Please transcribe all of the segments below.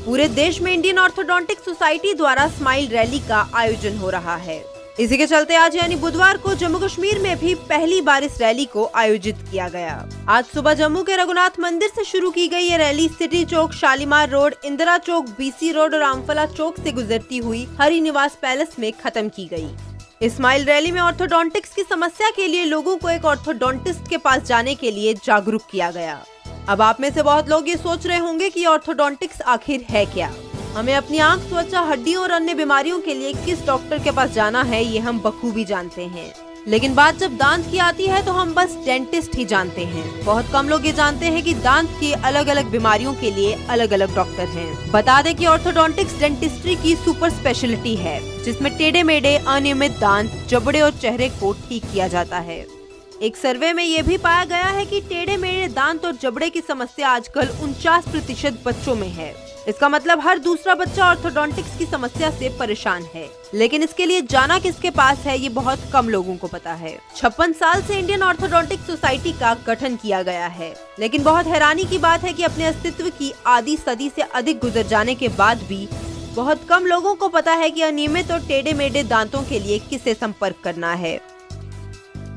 पूरे देश में इंडियन ऑर्थोडोंटिक सोसाइटी द्वारा स्माइल रैली का आयोजन हो रहा है। इसी के चलते आज यानी बुधवार को जम्मू कश्मीर में भी पहली बार इस रैली को आयोजित किया गया। आज सुबह जम्मू के रघुनाथ मंदिर से शुरू की गई ये रैली सिटी चौक, शालीमार रोड, इंदिरा चौक, बीसी रोड और आमफला चौक से गुजरती हुई हरि निवास पैलेस में खत्म की गई। इस स्माइल रैली में ऑर्थोडोंटिक्स की समस्या के लिए लोगों को एक ऑर्थोडोंटिस्ट के पास जाने के लिए जागरूक किया गया। अब आप में से बहुत लोग ये सोच रहे होंगे कि ऑर्थोडोंटिक्स आखिर है क्या। हमें अपनी आंख, त्वचा, हड्डियों और अन्य बीमारियों के लिए किस डॉक्टर के पास जाना है ये हम बखूबी जानते हैं, लेकिन बात जब दांत की आती है तो हम बस डेंटिस्ट ही जानते हैं। बहुत कम लोग ये जानते हैं कि दांत की अलग अलग बीमारियों के लिए अलग अलग डॉक्टर हैं। बता दें कि ऑर्थोडोंटिक्स डेंटिस्ट्री की सुपर स्पेशलिटी है, जिसमें टेढ़े मेढ़े अनियमित दांत, जबड़े और चेहरे को ठीक किया जाता है। एक सर्वे में ये भी पाया गया है कि टेढ़े मेढ़े दांत और जबड़े की समस्या आजकल 49% बच्चों में है। इसका मतलब हर दूसरा बच्चा ऑर्थोडोंटिक्स की समस्या से परेशान है, लेकिन इसके लिए जाना किसके पास है ये बहुत कम लोगों को पता है। 56 साल से इंडियन ऑर्थोडोंटिक सोसाइटी का गठन किया गया है, लेकिन बहुत हैरानी की बात है कि अपने अस्तित्व की आधी सदी से अधिक गुजर जाने के बाद भी बहुत कम लोगों को पता है कि अनियमित और टेढ़े मेढ़े दांतों के लिए किसे संपर्क करना है।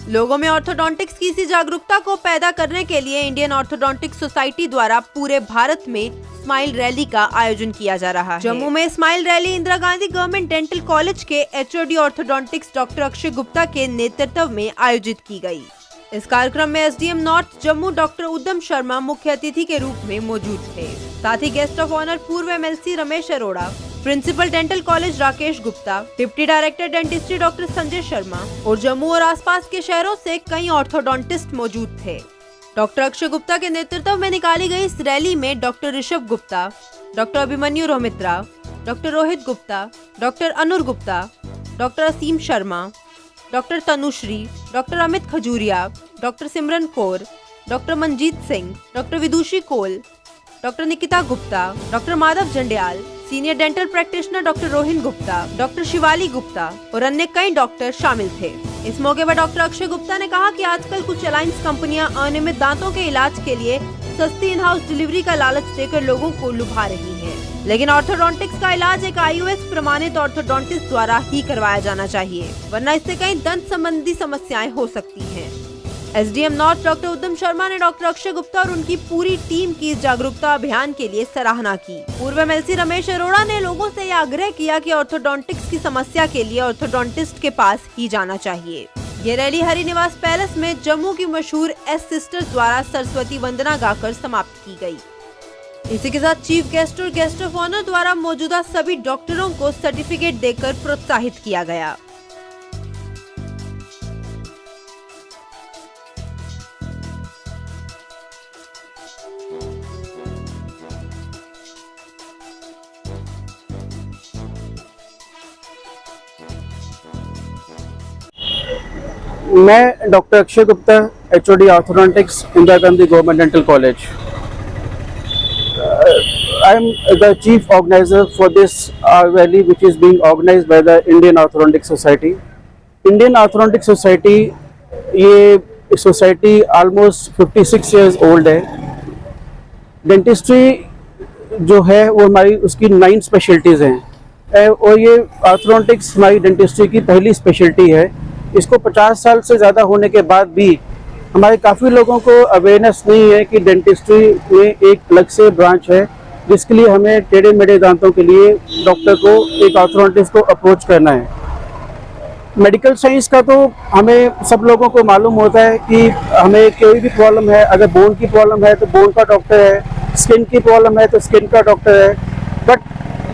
लोगों में ऑर्थोडोंटिक्स की इसी जागरूकता को पैदा करने के लिए इंडियन ऑर्थोडोंटिक सोसाइटी द्वारा पूरे भारत में स्माइल रैली का आयोजन किया जा रहा है। जम्मू में smile rally Indira Gandhi government dental college के HOD orthodontics doctor Akshay Gupta के नेतृत्व में आयोजित की गई। इस कार्यक्रम में एसडीएम नॉर्थ जम्मू डॉक्टर उद्यम शर्मा मुख्य अतिथि के रूप में मौजूद थे। साथ ही गेस्ट ऑफ ऑनर पूर्व MLC Ramesh Arora, principal dental college Rakesh Gupta, deputy director dentistry doctor Sanjay Sharma और जम्मू और आसपास के शहरों से कई ऑर्थोडोंटिस्ट मौजूद थे। डॉक्टर अक्षय गुप्ता के नेतृत्व में निकाली गई इस रैली में doctor Rishabh Gupta, doctor Abhimanyu Romitra, doctor Rohit Gupta, doctor Anur Gupta, doctor Aseem Sharma, doctor Tanushree, doctor Amit Khajuria, doctor Simran Kaur, doctor Manjeet Singh, doctor Vidushi Koul, doctor Nikita Gupta, doctor Madhav Jandial, senior dental practitioner doctor Rohin Gupta, doctor Shivali Gupta और अन्य कई डॉक्टर शामिल थे। इस मौके पर डॉक्टर अक्षय गुप्ता ने कहा कि आजकल कुछ अलायंस कंपनियां अनियमित दांतों के इलाज के लिए सस्ती इन हाउस डिलीवरी का लालच देकर लोगों को लुभा रही हैं, लेकिन ऑर्थोडोंटिक्स का इलाज एक आईयूएस प्रमाणित ऑर्थोडोंटिस्ट द्वारा ही करवाया जाना चाहिए, वरना इससे कई दंत संबंधी समस्याएं हो सकती हैं। एसडीएम नॉर्थ डॉक्टर उद्यम शर्मा ने डॉक्टर अक्षय गुप्ता और उनकी पूरी टीम की इस जागरूकता अभियान के लिए सराहना की। पूर्व एमएलसी रमेश अरोड़ा ने लोगों से यह आग्रह किया कि ऑर्थोडोंटिक्स की समस्या के लिए ऑर्थोडोंटिस्ट के पास ही जाना चाहिए। ये रैली हरि निवास पैलेस में जम्मू की मशहूर एस सिस्टर्स द्वारा सरस्वती वंदना गाकर समाप्त की गई। इसी के साथ चीफ गेस्ट और गेस्ट ऑफ ऑनर द्वारा मौजूदा सभी डॉक्टरों को सर्टिफिकेट देकर प्रोत्साहित किया गया। मैं doctor Akshay Gupta, HOD orthodontics, Indira Gandhi government dental college. I am the chief organizer for this rally, which is being organized by the Indian Orthodontic Society. Indian Orthodontic Society ये सोसाइटी ऑलमोस्ट 56 years old है। Dentistry जो है वो हमारी उसकी 9 specialities हैं और ये ऑर्थोडोंटिक्स हमारी डेंटिस्ट्री की पहली स्पेशलिटी है। इसको 50 साल से ज़्यादा होने के बाद भी हमारे काफ़ी लोगों को अवेयरनेस नहीं है कि डेंटिस्ट्री में एक अलग से ब्रांच है, जिसके लिए हमें टेढ़े मेढ़े दांतों के लिए डॉक्टर को, एक ऑर्थोडोंटिस्ट को अप्रोच करना है। मेडिकल साइंस का तो हमें सब लोगों को मालूम होता है कि हमें कोई भी प्रॉब्लम है, अगर बोन की प्रॉब्लम है तो बोन का डॉक्टर है, स्किन की प्रॉब्लम है तो स्किन का डॉक्टर है। बट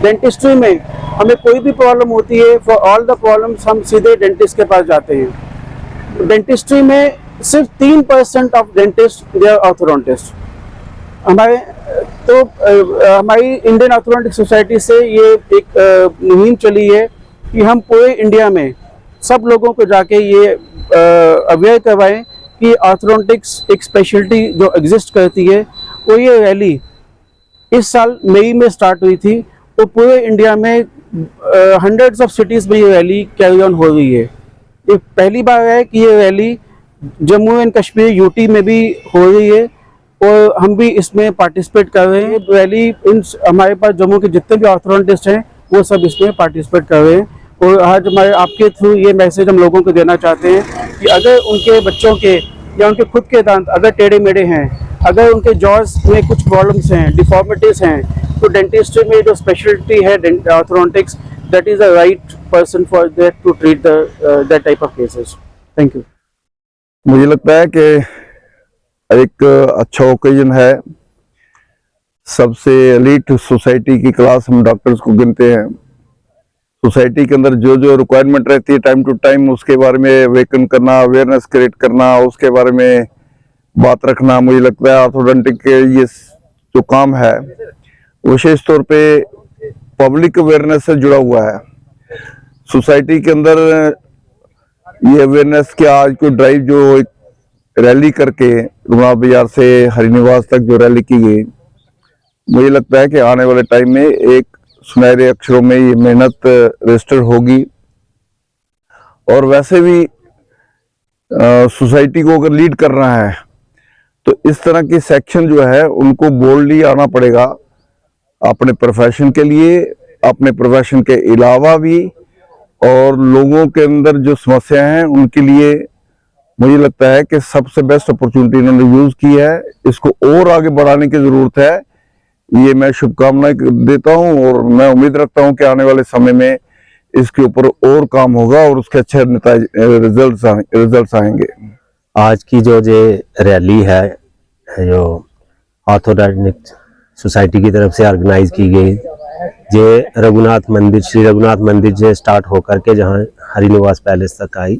डेंटिस्ट्री में हमें कोई भी प्रॉब्लम होती है, फॉर ऑल द प्रॉब्लम्स हम सीधे डेंटिस्ट के पास जाते हैं। डेंटिस्ट्री में सिर्फ 3% of dentist they are orthodontist. हमारी इंडियन ऑर्थोडोंटिक सोसाइटी से ये एक मुहिम चली है कि हम पूरे इंडिया में सब लोगों को जाके ये अवेयर करवाएं कि ऑर्थोडोंटिक्स एक स्पेशलिटी जो एग्जिस्ट करती है। वो ये रैली इस साल मई में स्टार्ट हुई थी, तो पूरे इंडिया में हंड्रेड्स ऑफ सिटीज़ में ये रैली कैरी ऑन हो रही है। ये पहली बार है कि ये rally Jammu and Kashmir UT में भी हो रही है। और हम भी इसमें पार्टिसिपेट कर रहे हैं। रैली इन हमारे पास जम्मू के जितने भी ऑर्थोडोंटिस्ट हैं वो सब इसमें पार्टिसिपेट कर रहे हैं। और आज हमारे आपके थ्रू ये मैसेज हम लोगों को देना चाहते हैं कि अगर उनके बच्चों के या उनके खुद के दांत अगर टेढ़े मेढ़े हैं, अगर उनके जॉज में कुछ प्रॉब्लम्स हैं, डिफॉर्मिटीज़ हैं, तो डेंटिस्ट्री में जो स्पेशलिटी है orthodontics, that is the right person for that to treat that type of cases. Thank you. मुझे लगता है कि एक अच्छा ओकेजन है। सबसे एलीट सोसाइटी की क्लास हम डॉक्टर्स को गिनते हैं। सोसाइटी के अंदर जो जो रिक्वायरमेंट रहती है टाइम टू टाइम उसके बारे में अवेकन करना, अवेयरनेस क्रिएट करना, उसके बारे में बात रखना, मुझे लगता है ऑर्थोडोंटिक के ये जो काम है विशेष तौर पे पब्लिक अवेयरनेस से जुड़ा हुआ है। सोसाइटी के अंदर ये अवेयरनेस के आज को ड्राइव जो एक रैली करके रघुनाथ बाजार से हरिनिवास तक जो रैली की गई, मुझे लगता है कि आने वाले टाइम में एक सुनहरे अक्षरों में ये मेहनत रजिस्टर होगी। और वैसे भी सोसाइटी को अगर लीड करना है तो इस तरह के सेक्शन जो है उनको बोल्डली आना पड़ेगा अपने प्रोफेशन के लिए, अपने प्रोफेशन के अलावा भी, और लोगों के अंदर जो समस्या हैं उनके लिए मुझे लगता है कि सबसे बेस्ट अपॉर्चुनिटी इन्होंने यूज की है। इसको और आगे बढ़ाने की जरूरत है। ये मैं शुभकामनाएं देता हूं और मैं उम्मीद रखता हूं कि आने वाले समय में इसके ऊपर और काम होगा और उसके अच्छे रिजल्ट्स आएंगे। आज की जो रैली है जो ऑर्थोडोंटिक सोसाइटी की तरफ से ऑर्गेनाइज की गई, ये रघुनाथ मंदिर, श्री रघुनाथ मंदिर से स्टार्ट होकर के जहाँ हरिनिवास पैलेस तक आई,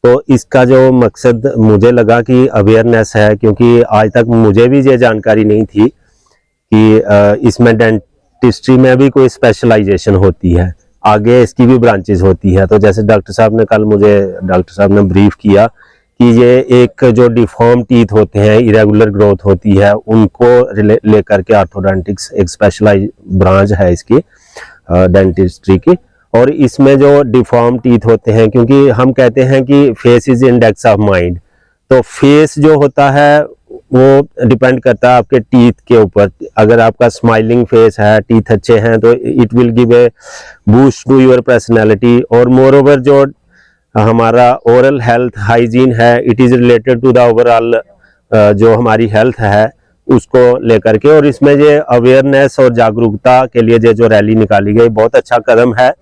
तो इसका जो मकसद मुझे लगा कि अवेयरनेस है, क्योंकि आज तक मुझे भी ये जानकारी नहीं थी कि इसमें डेंटिस्ट्री में भी कोई स्पेशलाइजेशन होती है, आगे इसकी भी ब्रांचेस होती है। तो जैसे डॉक्टर साहब ने ब्रीफ किया कि ये एक जो डिफॉर्म टीथ होते हैं, इरेगुलर ग्रोथ होती है, उनको लेकर के ऑर्थोडोंटिक्स एक स्पेशलाइज ब्रांच है इसकी डेंटिस्ट्री की। और इसमें जो डिफॉर्म टीथ होते हैं, क्योंकि हम कहते हैं कि face is index of mind, तो फेस जो होता है वो डिपेंड करता है आपके टीथ के ऊपर। अगर आपका स्माइलिंग फेस है, टीथ अच्छे हैं, तो it will give a boost to your personality. और मोर ओवर जो हमारा ओरल हेल्थ हाइजीन है, it is related to the overall जो हमारी हेल्थ है उसको लेकर के। और इसमें ये अवेयरनेस और जागरूकता के लिए जो रैली निकाली गई बहुत अच्छा कदम है,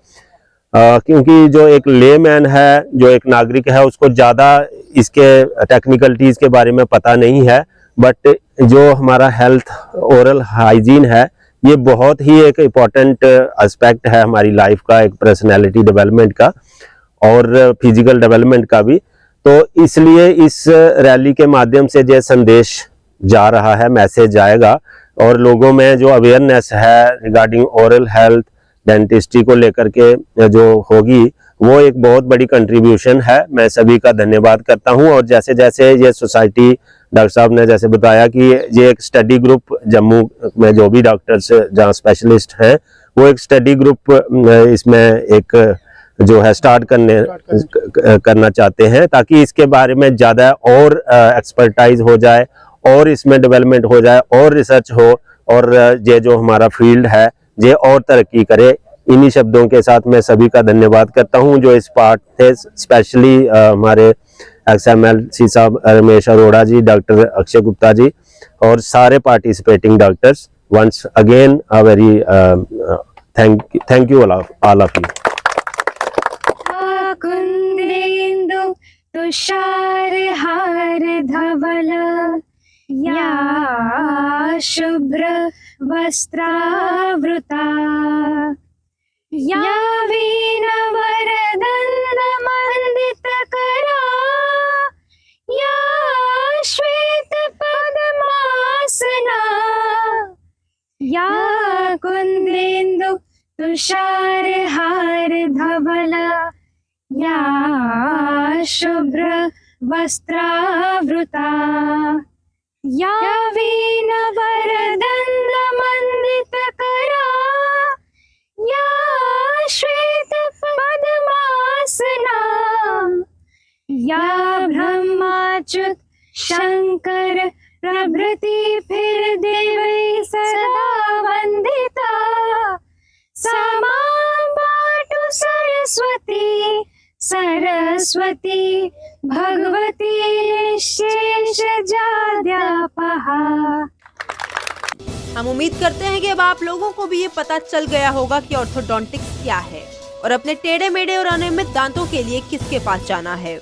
क्योंकि जो एक लेमैन है, जो एक नागरिक है, उसको ज़्यादा इसके टेक्निकलिटीज़ के बारे में पता नहीं है, बट जो हमारा हेल्थ ओरल हाइजीन है ये बहुत ही एक इम्पॉर्टेंट एस्पेक्ट है हमारी लाइफ का, एक पर्सनैलिटी डेवलपमेंट का और फिजिकल डेवलपमेंट का भी। तो इसलिए इस रैली के माध्यम से जो संदेश जा रहा है, मैसेज जाएगा, और लोगों में जो अवेयरनेस है रिगार्डिंग ओरल हेल्थ डेंटिस्ट्री को लेकर के जो होगी, वो एक बहुत बड़ी कंट्रीब्यूशन है। मैं सभी का धन्यवाद करता हूं। और जैसे जैसे ये सोसाइटी, डॉक्टर साहब ने जैसे बताया कि ये एक स्टडी ग्रुप, जम्मू में जो भी डॉक्टर्स जहाँ स्पेशलिस्ट हैं वो एक स्टडी ग्रुप इसमें एक जो है स्टार्ट करना चाहते हैं, ताकि इसके बारे में ज़्यादा और एक्सपर्टाइज हो जाए और इसमें डेवलपमेंट हो जाए और रिसर्च हो, और ये जो हमारा फील्ड है ये और तरक्की करे। इन्हीं शब्दों के साथ मैं सभी का धन्यवाद करता हूं जो इस पार्ट थे, स्पेशली हमारे XMLC साहब रमेश अरोड़ा जी, डॉक्टर अक्षय गुप्ता जी और सारे participating doctors. Once again a very thank you all of you. कुंदेन्दु तुषार हार धवल या शुभ्र वस्त्रावृता या वीणवरदण्ड मण्डितकरा या श्वेत पद्मासना या कुंदेन्दु तुषार हार धवल या शुभ्र वस्त्रावृता या वीणवरदण्ड मण्डितकरा या श्वेत पद्मासना या ब्रह्माच्युत शंकर प्रभृति सरस्वती भगवती शेषजाद्यापहा। हम उम्मीद करते हैं कि अब आप लोगों को भी ये पता चल गया होगा कि ऑर्थोडोंटिक्स क्या है और अपने टेढ़े मेढ़े और अनियमित दांतों के लिए किसके पास जाना है।